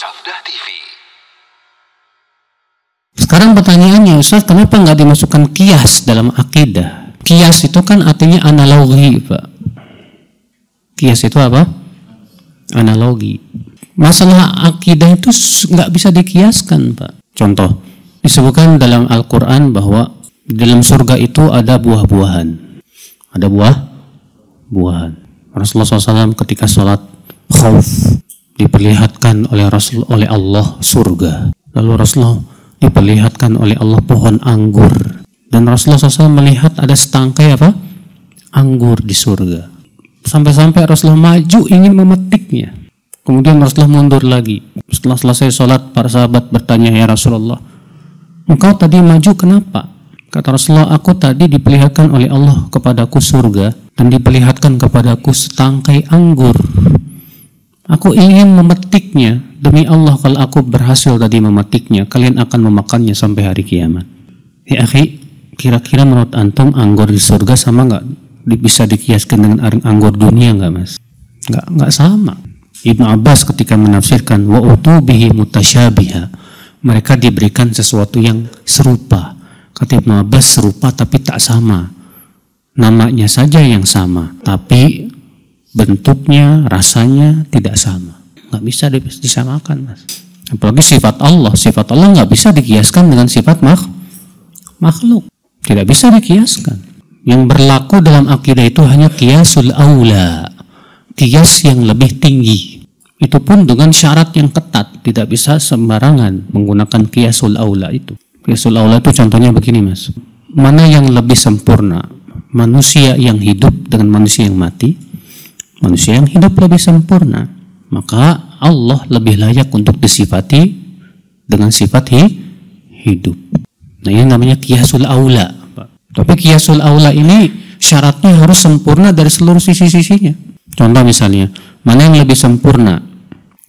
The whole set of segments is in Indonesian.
Safdah TV. Sekarang pertanyaannya, Ustaz, kenapa nggak dimasukkan kias dalam akidah? Kias itu kan artinya analogi, Pak. Kias itu apa? Analogi. Masalah akidah itu nggak bisa dikiaskan, Pak. Contoh, disebutkan dalam Al-Quran bahwa di dalam surga itu ada buah-buahan. Ada buah-buahan. Rasulullah SAW ketika sholat khauf diperlihatkan oleh Allah surga. Lalu Rasulullah diperlihatkan oleh Allah pohon anggur. Dan Rasulullah SAW melihat ada setangkai apa? Anggur di surga. Sampai-sampai Rasulullah maju ingin memetiknya. Kemudian Rasulullah mundur lagi. Setelah selesai sholat, para sahabat bertanya, "Ya Rasulullah, engkau tadi maju kenapa?" Kata Rasulullah, "Aku tadi diperlihatkan oleh Allah kepadaku surga dan diperlihatkan kepadaku setangkai anggur. Aku ingin memetiknya. Demi Allah, kalau aku berhasil tadi memetiknya, kalian akan memakannya sampai hari kiamat." Ya akhi, kira-kira menurut antum anggur di surga sama nggak bisa dikiaskan dengan anggur dunia nggak, Mas? Nggak sama. Ibnu Abbas ketika menafsirkan wa utubihi mutasyabiha, mereka diberikan sesuatu yang serupa. Kata Ibnu Abbas, serupa tapi tak sama. Namanya saja yang sama, tapi bentuknya, rasanya tidak sama. Nggak bisa disamakan, Mas. Apalagi sifat Allah nggak bisa dikiaskan dengan sifat makhluk. Tidak bisa dikiaskan. Yang berlaku dalam akidah itu hanya qiyasul aula, qiyas yang lebih tinggi. Itu pun dengan syarat yang ketat, tidak bisa sembarangan menggunakan qiyasul aula itu. Qiyasul aula itu contohnya begini, Mas. Mana yang lebih sempurna? Manusia yang hidup dengan manusia yang mati? Manusia yang hidup lebih sempurna, maka Allah lebih layak untuk disifati dengan sifat hidup. Nah, ini namanya qiyasul aula, Pak. Tapi qiyasul aula ini syaratnya harus sempurna dari seluruh sisi-sisinya. Contoh misalnya, mana yang lebih sempurna?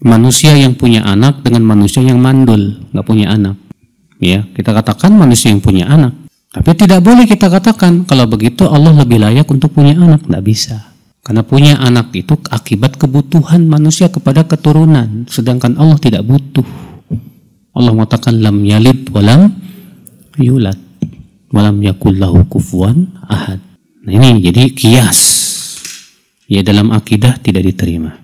Manusia yang punya anak dengan manusia yang mandul, nggak punya anak. Ya, kita katakan manusia yang punya anak. Tapi tidak boleh kita katakan kalau begitu Allah lebih layak untuk punya anak, nggak bisa. Karena punya anak itu akibat kebutuhan manusia kepada keturunan, sedangkan Allah tidak butuh. Allah mengatakan lam yalid walam yulad walam yakul lahu kufuwan ahad. Nah, ini jadi qiyas. Ya, dalam akidah tidak diterima.